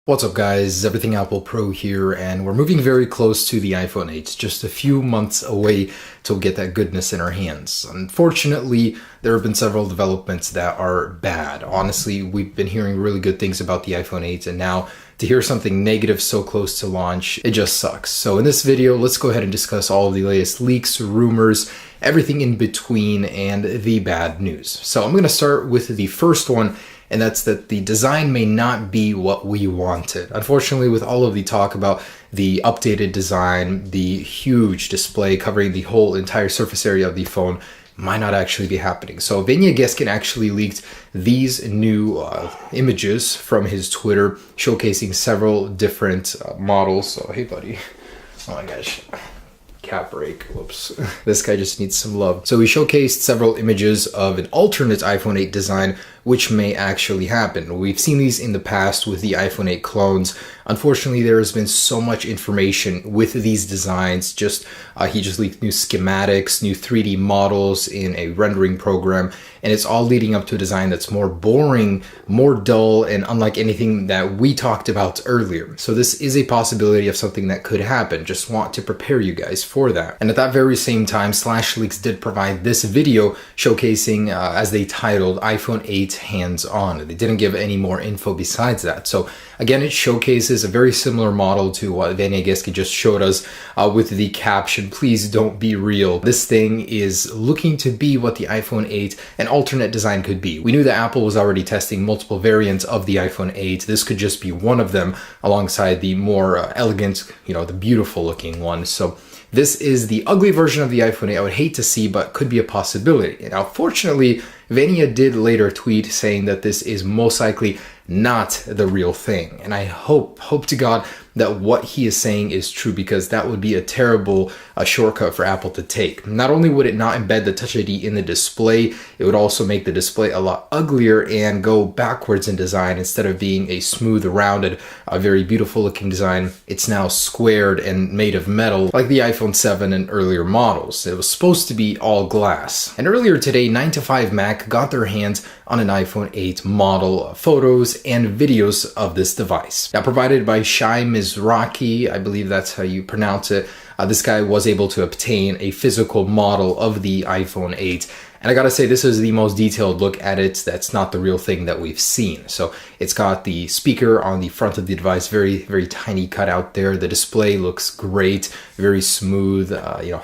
What's up guys, EverythingApplePro here, and we're moving very close to the iPhone 8, just a few months away to get that goodness in our hands. Unfortunately, there have been several developments that are bad. Honestly, we've been hearing really good things about the iPhone 8, and now to hear something negative so close to launch, it just sucks. So in this video, let's go ahead and discuss all of the latest leaks, rumors, everything in between, and the bad news. So I'm going to start with the first one, and that's that the design may not be what we wanted. Unfortunately, with all of the talk about the updated design, the huge display covering the whole entire surface area of the phone might not actually be happening. So EverythingApplePro actually leaked these new images from his Twitter showcasing several different models. So hey buddy, oh my gosh. Cap break, whoops. This guy just needs some love. So we showcased several images of an alternate iPhone 8 design, which may actually happen. We've seen these in the past with the iPhone 8 clones. Unfortunately, there has been so much information with these designs. He just leaked new schematics, new 3D models in a rendering program, and it's all leading up to a design that's more boring, more dull, and unlike anything that we talked about earlier. So this is a possibility of something that could happen. Just want to prepare you guys for that. And at that very same time, SlashLeaks did provide this video showcasing, as they titled, iPhone 8 hands-on. They didn't give any more info besides that. So again, it showcases a very similar model to what EverythingApplePro just showed us with the caption, "Please don't be real." This thing is looking to be what the iPhone 8, an alternate design, could be. We knew that Apple was already testing multiple variants of the iPhone 8. This could just be one of them alongside the more elegant, the beautiful looking one. So this is the ugly version of the iPhone 8 I would hate to see, but could be a possibility. Now, fortunately, Vania did later tweet saying that this is most likely not the real thing. And I hope to God that what he is saying is true, because that would be a terrible shortcut for Apple to take. Not only would it not embed the Touch ID in the display, it would also make the display a lot uglier and go backwards in design. Instead of being a smooth, rounded, very beautiful looking design, it's now squared and made of metal like the iPhone 7 and earlier models. It was supposed to be all glass. And earlier today, 9to5Mac got their hands on an iPhone 8 model, photos and videos of this device. Now, provided by Shai Mizrahi, I believe that's how you pronounce it, this guy was able to obtain a physical model of the iPhone 8. And I gotta say, this is the most detailed look at it. That's not the real thing that we've seen. So it's got the speaker on the front of the device, very, very tiny cutout there. The display looks great, very smooth,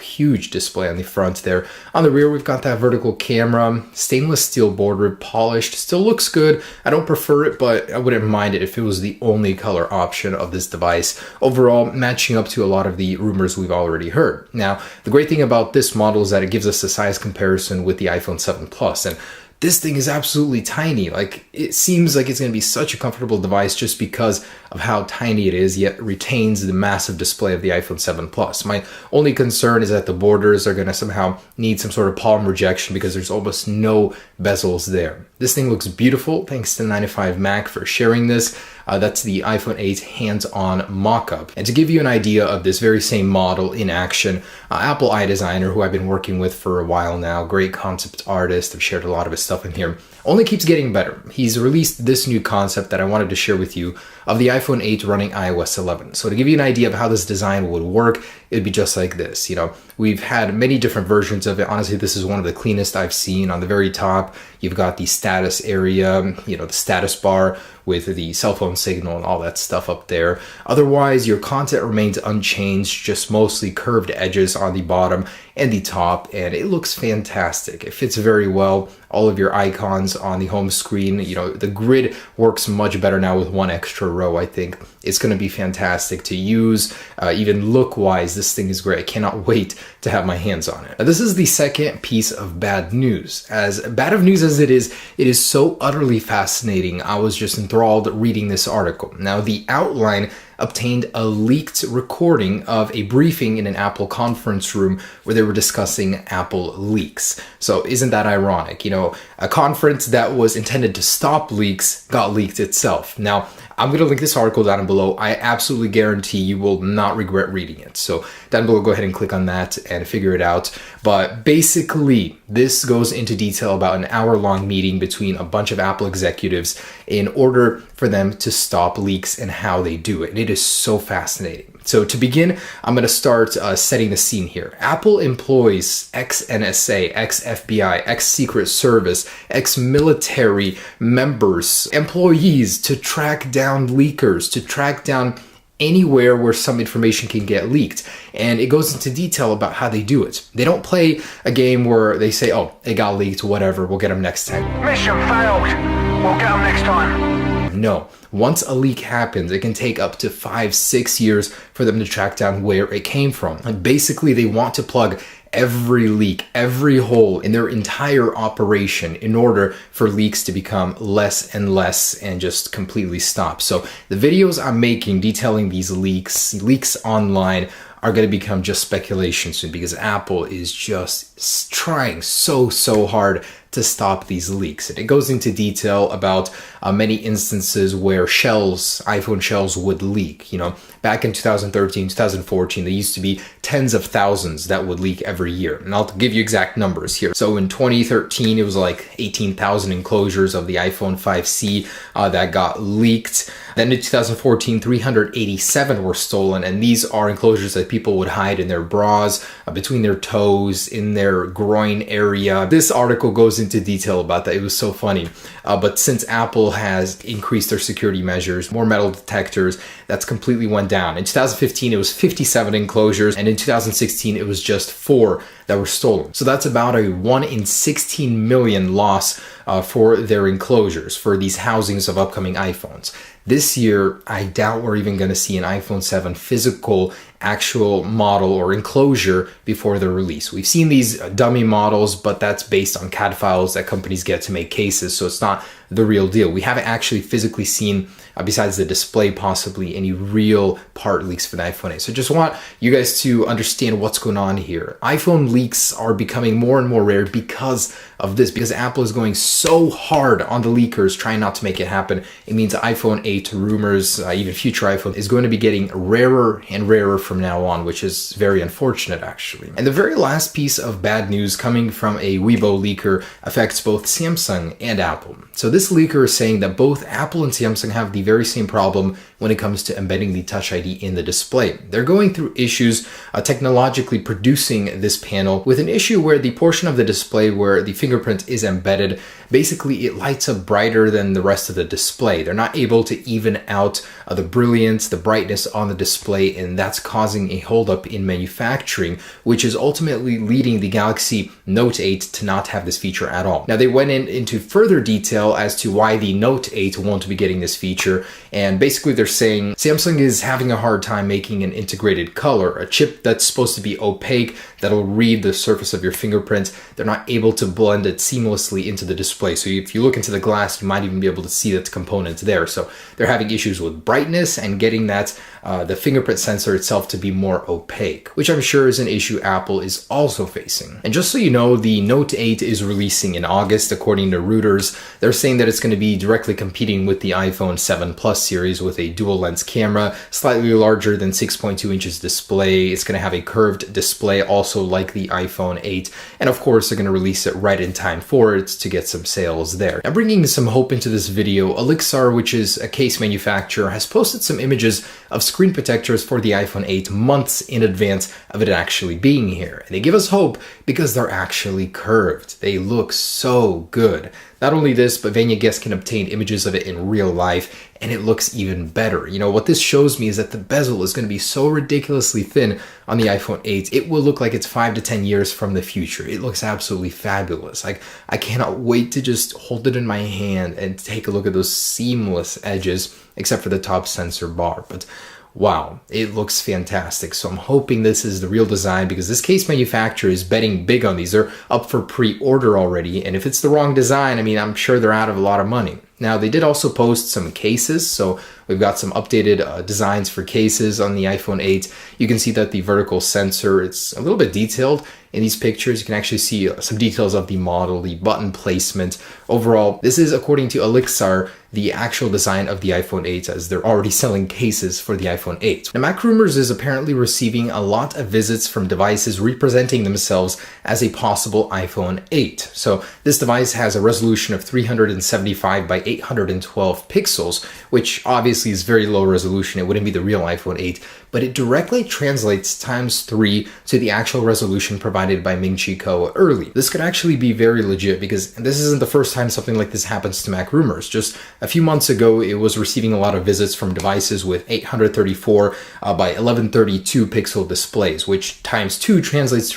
huge display on the front there. On the rear, we've got that vertical camera, stainless steel border, polished, still looks good. I don't prefer it, but I wouldn't mind it if it was the only color option of this device. Overall, matching up to a lot of the rumors we've already heard. Now, the great thing about this model is that it gives us a size comparison with the iPhone 7 Plus, and this thing is absolutely tiny. Like, it seems like it's going to be such a comfortable device just because of how tiny it is, yet retains the massive display of the iPhone 7 Plus. My only concern is that the borders are going to somehow need some sort of palm rejection because there's almost no bezels there. This thing looks beautiful. Thanks to 9to5Mac for sharing this. That's the iPhone 8 hands-on mock-up. And to give you an idea of this very same model in action, Apple iDesigner, who I've been working with for a while now, great concept artist, I've shared a lot of his stuff in here, only keeps getting better. He's released this new concept that I wanted to share with you of the iPhone 8 running iOS 11. So to give you an idea of how this design would work, it would be just like this. We've had many different versions of it. Honestly, this is one of the cleanest I've seen. On the very top, you've got the status area, the status bar with the cell phone signal and all that stuff up there. Otherwise, your content remains unchanged, just mostly curved edges on the bottom and the top, and it looks fantastic. It fits very well. All of your icons on the home screen, the grid works much better now with one extra row. I think it's going to be fantastic to use. Even look-wise, this thing is great. I cannot wait to have my hands on it. Now, this is the second piece of bad news. As bad of news as it is so utterly fascinating. I was just enthralled reading this article. Now, the outline obtained a leaked recording of a briefing in an Apple conference room where they were discussing Apple leaks. So isn't that ironic? A conference that was intended to stop leaks got leaked itself. Now, I'm going to link this article down below. I absolutely guarantee you will not regret reading it. So down below, go ahead and click on that and figure it out. But basically, this goes into detail about an hour-long meeting between a bunch of Apple executives in order for them to stop leaks and how they do it. And it is so fascinating. So to begin, I'm going to start setting the scene here. Apple employs ex-NSA, ex-FBI, ex-Secret Service, ex-military members, employees to track down leakers, to track down anywhere where some information can get leaked. And it goes into detail about how they do it. They don't play a game where they say, oh, it got leaked, whatever, we'll get them next time. Mission failed. We'll get them next time. No. Once a leak happens, it can take up to 5-6 years for them to track down where it came from. And basically, they want to plug every leak, every hole in their entire operation in order for leaks to become less and less and just completely stop. So the videos I'm making detailing these leaks online are going to become just speculation soon, because Apple is just trying so hard to stop these leaks. And it goes into detail about many instances where iPhone shells would leak. You know, back in 2013, 2014, there used to be tens of thousands that would leak every year. And I'll give you exact numbers here. So in 2013, it was like 18,000 enclosures of the iPhone 5C that got leaked. Then in 2014, 387 were stolen, and these are enclosures that people would hide in their bras, between their toes, in their groin area. This article goes into detail about that. It was so funny. But since Apple has increased their security measures, more metal detectors, that's completely went down. In 2015, it was 57 enclosures, and in 2016, it was just 4 that were stolen. So that's about a 1 in 16 million loss for their enclosures, for these housings of upcoming iPhones. This year, I doubt we're even going to see an iPhone 7 physical actual model or enclosure before the release. We've seen these dummy models, but that's based on CAD files that companies get to make cases, so it's not the real deal. We haven't actually physically seen, besides the display possibly, any real part leaks for the iPhone 8. So just want you guys to understand what's going on here. iPhone leaks are becoming more and more rare because of this, because Apple is going so hard on the leakers, trying not to make it happen. It means iPhone 8 rumors, even future iPhone, is going to be getting rarer and rarer from now on, which is very unfortunate actually. And the very last piece of bad news coming from a Weibo leaker affects both Samsung and Apple. So this leaker is saying that both Apple and Samsung have the very same problem when it comes to embedding the Touch ID in the display. They're going through issues technologically producing this panel with an issue where the portion of the display where the fingerprint is embedded, basically it lights up brighter than the rest of the display. They're not able to even out the brilliance, the brightness on the display, and that's causing a holdup in manufacturing, which is ultimately leading the Galaxy Note 8 to not have this feature at all. Now they went into further detail as to why the Note 8 won't be getting this feature, and basically they're saying Samsung is having a hard time making an integrated color, a chip that's supposed to be opaque, that'll read the surface of your fingerprint. They're not able to blend it seamlessly into the display. So if you look into the glass, you might even be able to see that component there. So they're having issues with brightness and getting that the fingerprint sensor itself to be more opaque, which I'm sure is an issue Apple is also facing. And just so you know, the Note 8 is releasing in August, according to Reuters. They're saying that it's going to be directly competing with the iPhone 7 Plus series with a dual lens camera, slightly larger than 6.2 inches display. It's going to have a curved display, also like the iPhone 8. And of course, they're going to release it right in time for it to get some sales there. Now, bringing some hope into this video, Elixir, which is a case manufacturer, has posted some images of screen protectors for the iPhone 8 months in advance of it actually being here. And they give us hope because they're actually curved. They look so good. Not only this, but Vanya Guest can obtain images of it in real life, and it looks even better. You know, what this shows me is that the bezel is going to be so ridiculously thin on the iPhone 8, it will look like it's 5 to 10 years from the future. It looks absolutely fabulous. Like, I cannot wait to just hold it in my hand and take a look at those seamless edges, except for the top sensor bar. But wow, it looks fantastic. So I'm hoping this is the real design, because this case manufacturer is betting big on these. They're up for pre-order already, and if it's the wrong design, I mean, I'm sure they're out of a lot of money. Now, they did also post some cases, so we've got some updated designs for cases on the iPhone 8. You can see that the vertical sensor, it's a little bit detailed. in these pictures. You can actually see some details of the model, the button placement. Overall, this is, according to Elixir, the actual design of the iPhone 8, as they're already selling cases for the iPhone 8. Now, MacRumors is apparently receiving a lot of visits from devices representing themselves as a possible iPhone 8. So this device has a resolution of 375 by 812 pixels, which obviously is very low resolution. It wouldn't be the real iPhone 8, but it directly translates times 3 to the actual resolution provided by Ming-Chi Kuo early. This could actually be very legit, because this isn't the first time something like this happens to MacRumors. Just a few months ago, it was receiving a lot of visits from devices with 834 by 1132 pixel displays, which times 2 translates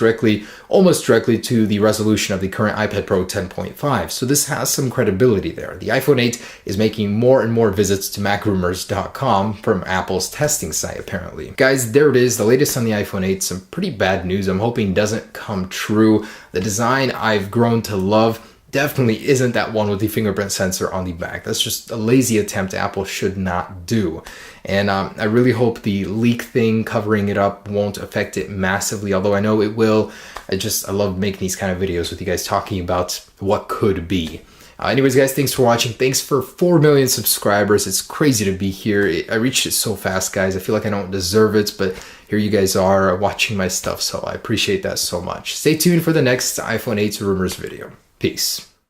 almost directly to the resolution of the current iPad Pro 10.5. So this has some credibility there. The iPhone 8 is making more and more visits to MacRumors.com from Apple's testing site, apparently. Guys, there it is, the latest on the iPhone 8. Some pretty bad news I'm hoping doesn't come true. The design I've grown to love definitely isn't that one with the fingerprint sensor on the back. That's just a lazy attempt Apple should not do. And I really hope the leak thing covering it up won't affect it massively, although I know it will. I love making these kind of videos with you guys talking about what could be. Anyways, guys, thanks for watching. Thanks for 4 million subscribers. It's crazy to be here. I reached it so fast, guys. I feel like I don't deserve it, but here you guys are watching my stuff, so I appreciate that so much. Stay tuned for the next iPhone 8 rumors video. Peace.